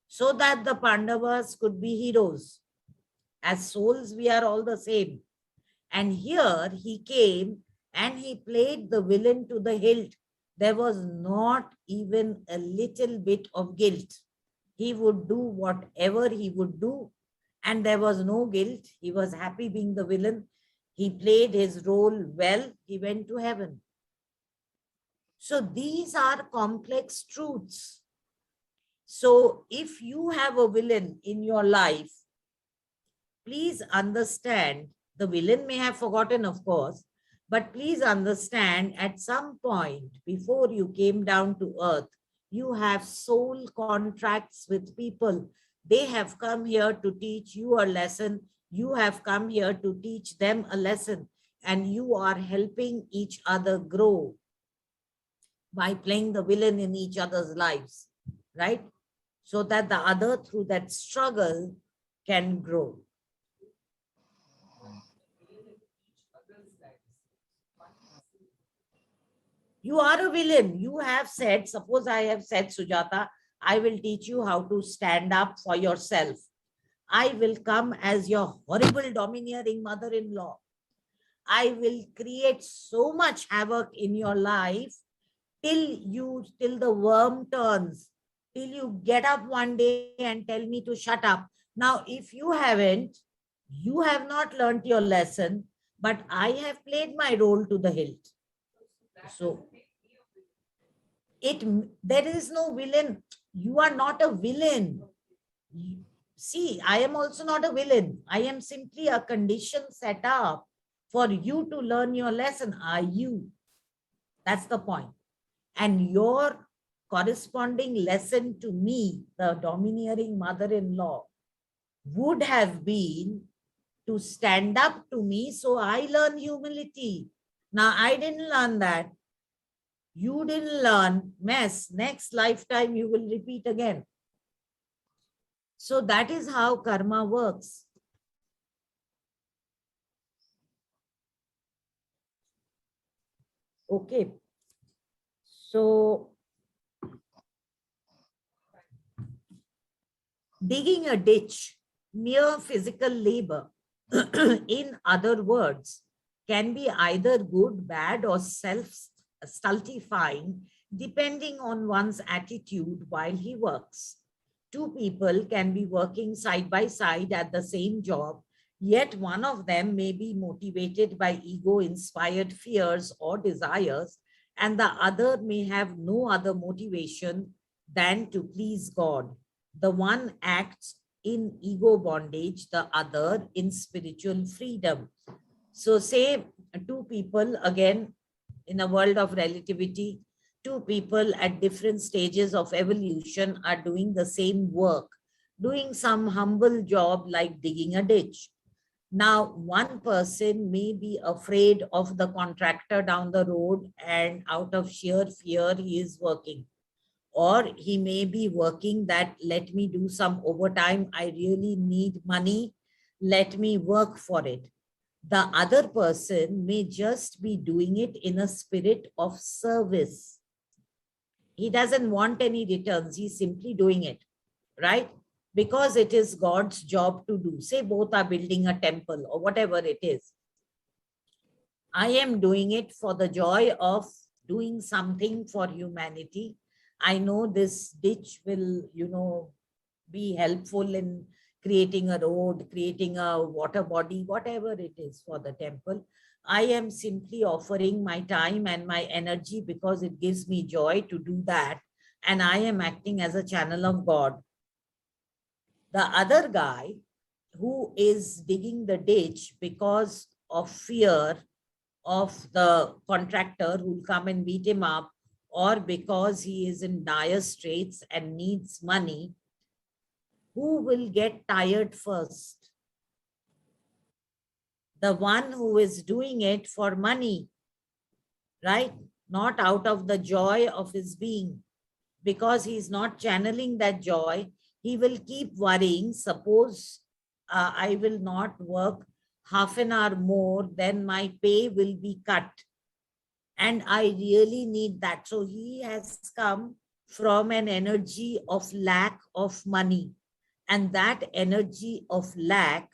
[SPEAKER 1] so that the Pandavas could be heroes. As souls, we are all the same. And here he came and he played the villain to the hilt. There was not even a little bit of guilt. He would do whatever he would do, and there was no guilt. He was happy being the villain. He played his role well. He went to heaven. So these are complex truths. So if you have a villain in your life, please understand, the villain may have forgotten, of course, but please understand, at some point before you came down to earth, you have soul contracts with people. They have come here to teach you a lesson. You have come here to teach them a lesson, and you are helping each other grow by playing the villain in each other's lives, right? So that the other, through that struggle, can grow. You are a villain. You have said, suppose I have said, Sujata, I will teach you how to stand up for yourself. I will come as your horrible domineering mother-in-law. I will create so much havoc in your life till the worm turns, till you get up one day and tell me to shut up. Now, if you haven't, you have not learnt your lesson, but I have played my role to the hilt. So there is no villain. You are not a villain. See, I am also not a villain. I am simply a condition set up for you to learn your lesson. Are you? That's the point. And your corresponding lesson to me, the domineering mother-in-law, would have been to stand up to me, so I learn humility. Now, I didn't learn that. You didn't learn, mess. Next lifetime, you will repeat again. So that is how karma works. Okay. So digging a ditch, mere physical labor, in other words, can be either good, bad, or self-stultifying, depending on one's attitude while he works. Two people can be working side by side at the same job, yet one of them may be motivated by ego-inspired fears or desires, and the other may have no other motivation than to please God. The one acts in ego bondage, the other in spiritual freedom. So say two people, again, in a world of relativity, two people at different stages of evolution are doing the same work, doing some humble job like digging a ditch. Now, one person may be afraid of the contractor down the road, and out of sheer fear, he is working. Or he may be working that, let me do some overtime, I really need money, let me work for it. The other person may just be doing it in a spirit of service. He doesn't want any returns, he's simply doing it, right? because it is God's job to do. Say both are building a temple or whatever it is. I am doing it for the joy of doing something for humanity. I know this ditch will, be helpful in creating a road, creating a water body, whatever it is for the temple. I am simply offering my time and my energy because it gives me joy to do that. And I am acting as a channel of God. The other guy who is digging the ditch because of fear of the contractor who will come and beat him up, or because he is in dire straits and needs money, who will get tired first? The one who is doing it for money, right? Not out of the joy of his being, because he's not channeling that joy. He will keep worrying. Suppose I will not work half an hour more, then my pay will be cut. And I really need that. So he has come from an energy of lack of money. And that energy of lack,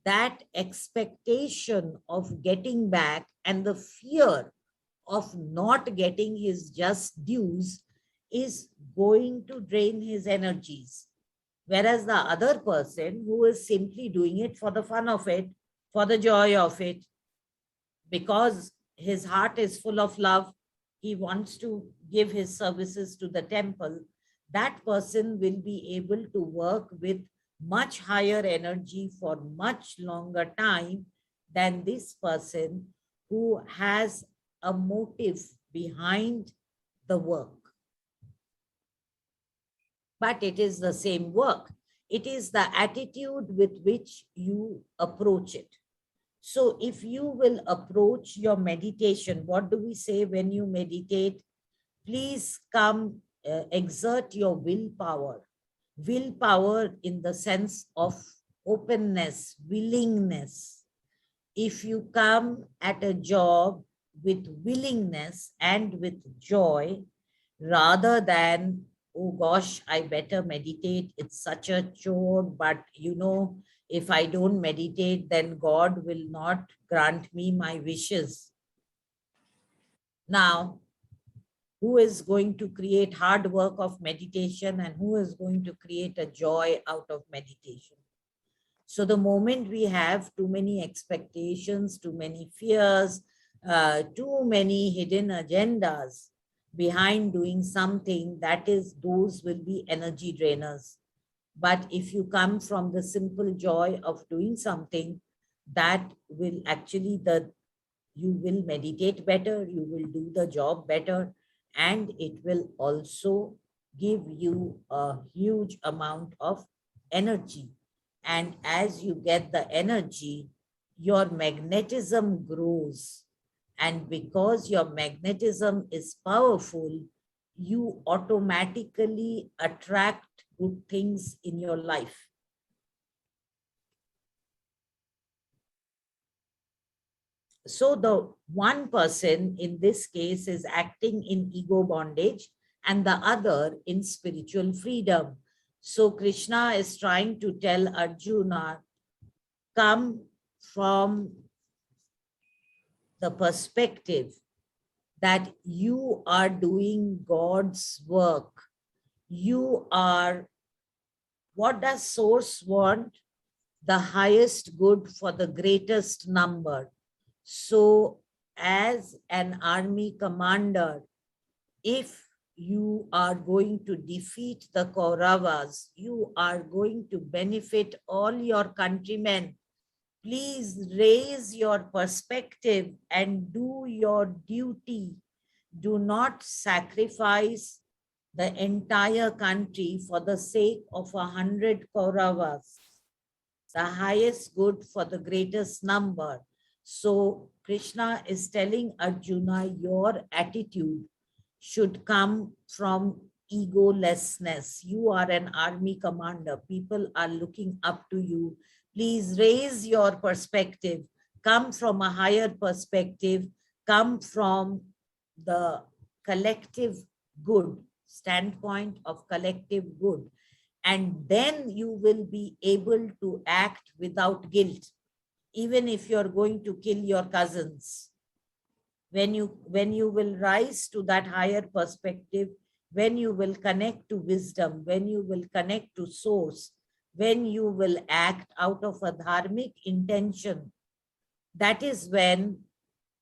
[SPEAKER 1] that expectation of getting back, and the fear of not getting his just dues is going to drain his energies. Whereas the other person who is simply doing it for the fun of it, for the joy of it, because his heart is full of love, he wants to give his services to the temple, that person will be able to work with much higher energy for much longer time than this person who has a motive behind the work. But it is the same work. It is the attitude with which you approach it. So if you will approach your meditation, what do we say when you meditate? Please come, exert your willpower. Willpower in the sense of openness, willingness. If you come at a job with willingness and with joy, rather than, oh gosh, I better meditate, it's such a chore, but if I don't meditate, then God will not grant me my wishes. Now, who is going to create hard work of meditation, and who is going to create a joy out of meditation? So the moment we have too many expectations, too many fears, too many hidden agendas behind doing something, those will be energy drainers. But if you come from the simple joy of doing something, that will actually, you will meditate better, you will do the job better, and it will also give you a huge amount of energy. And as you get the energy, your magnetism grows. And because your magnetism is powerful, you automatically attract good things in your life. So the one person in this case is acting in ego bondage and the other in spiritual freedom. So Krishna is trying to tell Arjuna, come from the perspective that you are doing God's work. You are, what does source want? The highest good for the greatest number. So as an army commander, if you are going to defeat the Kauravas, you are going to benefit all your countrymen. Please raise your perspective and do your duty. Do not sacrifice the entire country for the sake of 100 Kauravas. The highest good for the greatest number. So Krishna is telling Arjuna, your attitude should come from egolessness. You are an army commander. People are looking up to you. Please raise your perspective. Come from a higher perspective. Come from the collective good, standpoint of collective good. And then you will be able to act without guilt, even if you're going to kill your cousins. When you will rise to that higher perspective, when you will connect to wisdom, when you will connect to source, when you will act out of a dharmic intention, that is when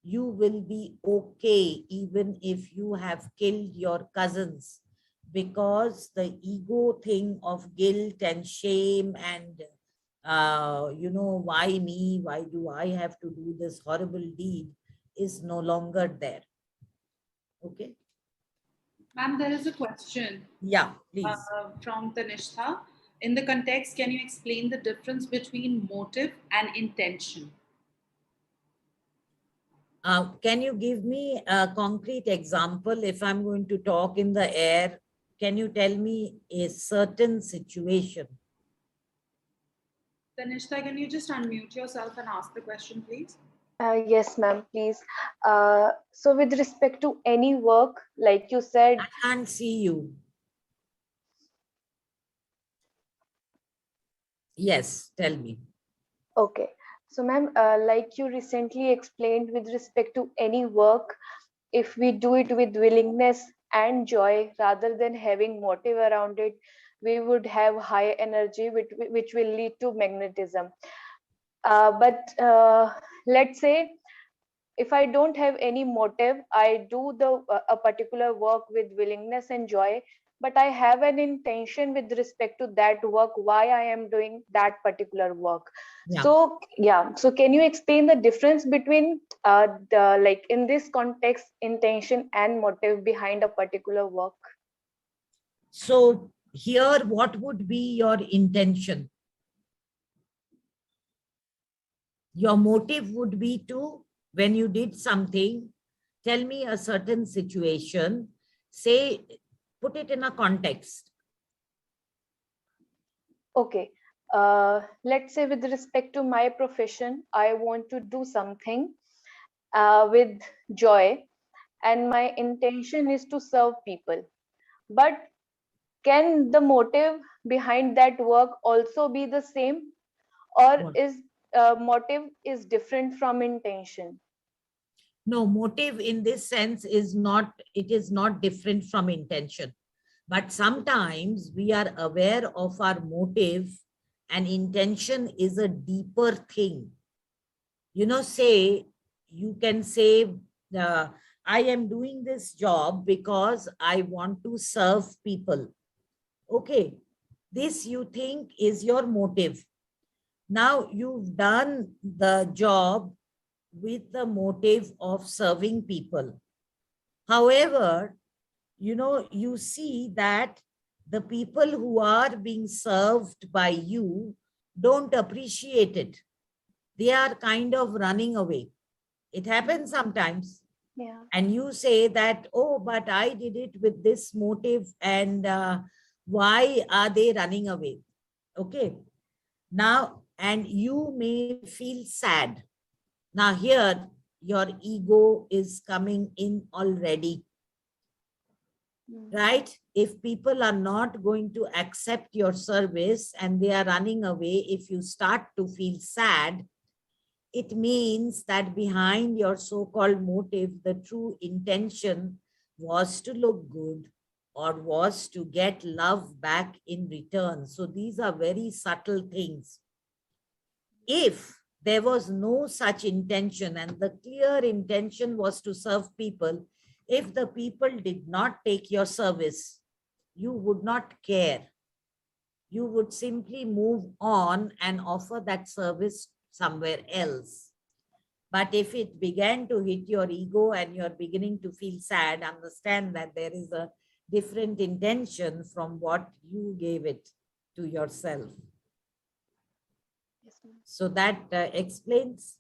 [SPEAKER 1] you will be okay, even if you have killed your cousins, because the ego thing of guilt and shame and why me, why do I have to do this horrible deed, is no longer there. Okay.
[SPEAKER 3] Ma'am, there is a question
[SPEAKER 1] Yeah, please.
[SPEAKER 3] from Tanishtha. In the context, can you explain the difference between motive and intention?
[SPEAKER 1] Can you give me a concrete example? If I'm going to talk in the air, can you tell me a certain situation?
[SPEAKER 3] Tanishtha, can you just unmute yourself and ask the question, please?
[SPEAKER 4] Yes, ma'am, please. So with respect to any work, like you said,
[SPEAKER 1] I can't see you. Yes, tell me.
[SPEAKER 4] okay. So ma'am, like you recently explained with respect to any work, if we do it with willingness and joy rather than having motive around it, we would have high energy, which will lead to magnetism. But let's say if I don't have any motive, I do a particular work with willingness and joy, but I have an intention with respect to that work, why I am doing that particular work.
[SPEAKER 1] Yeah.
[SPEAKER 4] So yeah, so can you explain the difference between the, like in this context, intention and motive behind a particular work?
[SPEAKER 1] So here, what would be your intention? Your motive would be to, when you did something, tell me a certain situation, say, put it in a context.
[SPEAKER 4] Okay. Let's say with respect to my profession, I want to do something with joy, and my intention is to serve people. But can the motive behind that work also be the same, or
[SPEAKER 1] What?
[SPEAKER 4] is motive is different from intention?
[SPEAKER 1] No, motive in this sense is not, it is not different from intention. But sometimes we are aware of our motive, and intention is a deeper thing. Say, you can say, I am doing this job because I want to serve people. Okay, this you think is your motive. Now you've done the job with the motive of serving people. However, you see that the people who are being served by you don't appreciate it. They are kind of running away. It happens sometimes.
[SPEAKER 4] Yeah.
[SPEAKER 1] And you say that, oh, but I did it with this motive, and why are they running away? Okay. Now, and you may feel sad. Now, here, your ego is coming in already. Right? If people are not going to accept your service and they are running away, if you start to feel sad, it means that behind your so-called motive, the true intention was to look good or was to get love back in return. So these are very subtle things. If there was no such intention and the clear intention was to serve people, if the people did not take your service, you would not care. You would simply move on and offer that service somewhere else. But if it began to hit your ego and you're beginning to feel sad, understand that there is a different intention from what you gave it to yourself.
[SPEAKER 4] Yes, ma'am.
[SPEAKER 1] So that explains.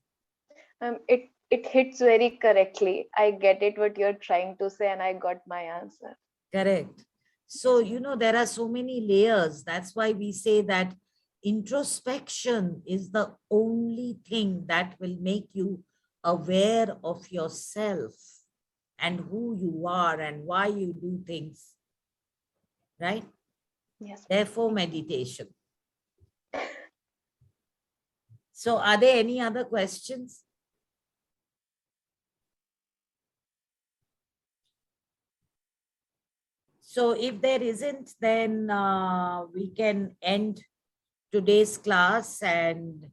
[SPEAKER 4] It hits very correctly. I get it what you're trying to say, and I got my answer.
[SPEAKER 1] Correct. So,
[SPEAKER 4] Yes,
[SPEAKER 1] there are so many layers. That's why we say that introspection is the only thing that will make you aware of yourself and who you are and why you do things. Right?
[SPEAKER 4] Yes.
[SPEAKER 1] Therefore, meditation. So are there any other questions? So if there isn't, then we can end today's class and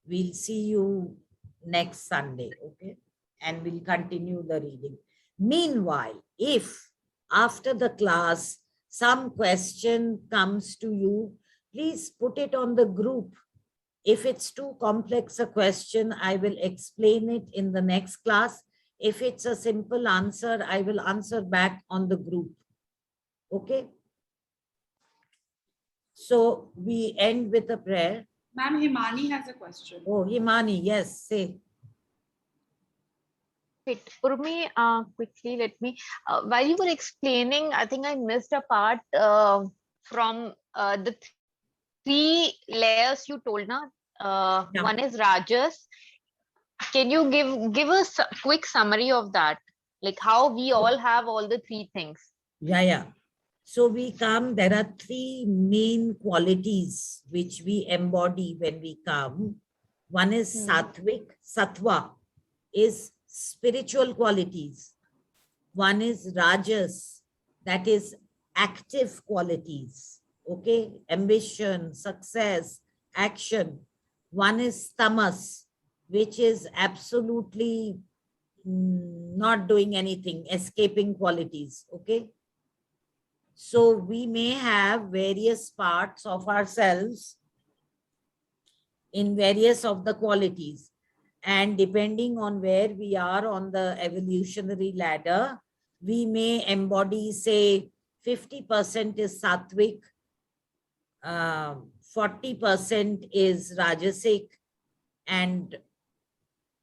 [SPEAKER 1] we'll see you next Sunday, okay? And we'll continue the reading. Meanwhile, if after the class some question comes to you, please put it on the group. If it's too complex a question, I will explain it in the next class. If it's a simple answer, I will answer back on the group. Okay? So we end with a prayer.
[SPEAKER 3] Ma'am, Himani has a question.
[SPEAKER 1] Oh, Himani, yes, say.
[SPEAKER 5] Wait, Urmi, quickly, let me, while you were explaining, I think I missed a part from the three layers you told, na?
[SPEAKER 1] Yeah.
[SPEAKER 5] One is Rajas. Can you give us a quick summary of that? Like how we all have all the three things.
[SPEAKER 1] Yeah. So we come, there are three main qualities which we embody when we come. One is sattvic, sattva is spiritual qualities. One is rajas, that is active qualities. Okay, ambition, success, action. One is tamas, which is absolutely not doing anything, escaping qualities. Okay. So we may have various parts of ourselves in various of the qualities. And depending on where we are on the evolutionary ladder, we may embody, say, 50% is sattvic, 40% is rajasic, and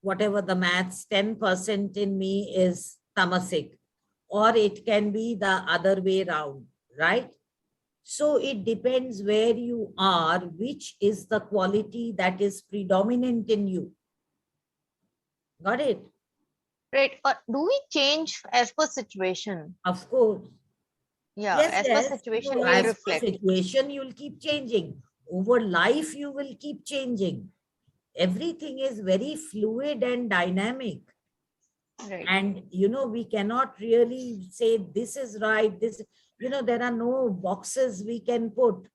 [SPEAKER 1] whatever the maths, 10% in me is tamasic. Or it can be the other way around, right? So it depends where you are, which is the quality that is predominant in you. Got it?
[SPEAKER 5] Right. Or do we change as per situation?
[SPEAKER 1] Of course.
[SPEAKER 5] Yeah,
[SPEAKER 1] Yes,
[SPEAKER 5] as per
[SPEAKER 1] yes.
[SPEAKER 5] situation
[SPEAKER 1] No,
[SPEAKER 5] we
[SPEAKER 1] as per
[SPEAKER 5] reflect.
[SPEAKER 1] situation, you'll keep changing. Over life, you will keep changing. Everything is very fluid and dynamic.
[SPEAKER 5] Right.
[SPEAKER 1] And, we cannot really say this is right, this, there are no boxes we can put.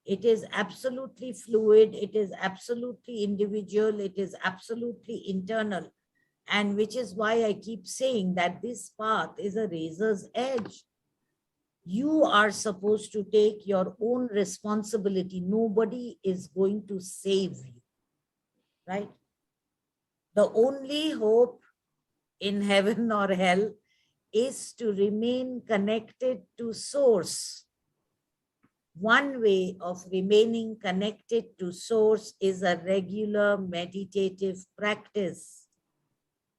[SPEAKER 1] It is absolutely fluid. It is absolutely individual. It is absolutely internal. And which is why I keep saying that this path is a razor's edge. You are supposed to take your own responsibility. Nobody is going to save you, right? The only hope in heaven or hell is to remain connected to source. One way of remaining connected to source is a regular meditative practice.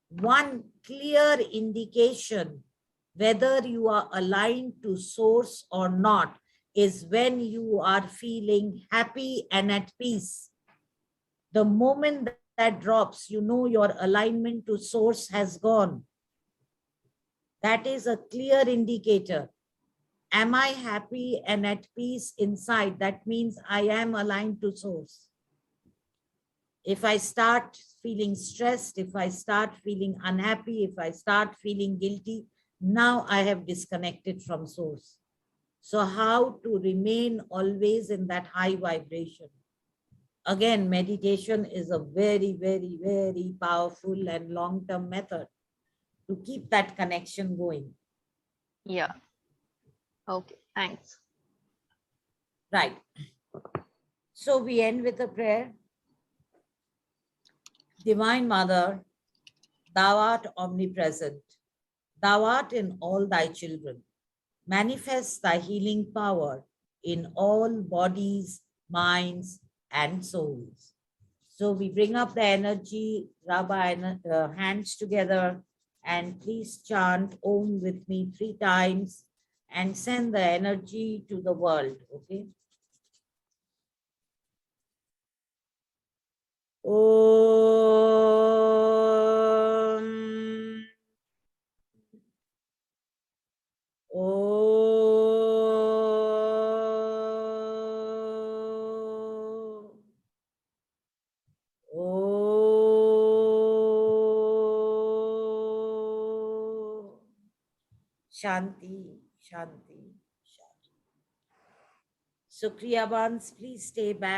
[SPEAKER 1] One clear indication whether you are aligned to source or not is when you are feeling happy and at peace. The moment that drops, your alignment to source has gone. That is a clear indicator. Am I happy and at peace inside? That means I am aligned to source. If I start feeling stressed, if I start feeling unhappy, if I start feeling guilty, now I have disconnected from source. So how to remain always in that high vibration? Again, meditation is a very, very, very powerful and long-term method to keep that connection going.
[SPEAKER 5] Yeah. Okay. Thanks.
[SPEAKER 1] Right. So we end with a prayer. Divine Mother, thou art omnipresent. Thou art in all thy children. Manifest thy healing power in all bodies, minds, and souls. So we bring up the energy, rub our hands together, and please chant Om with me 3 times and send the energy to the world, okay? Om. Om. Shanti, Shanti, Shanti. So Kriyabans, please stay back.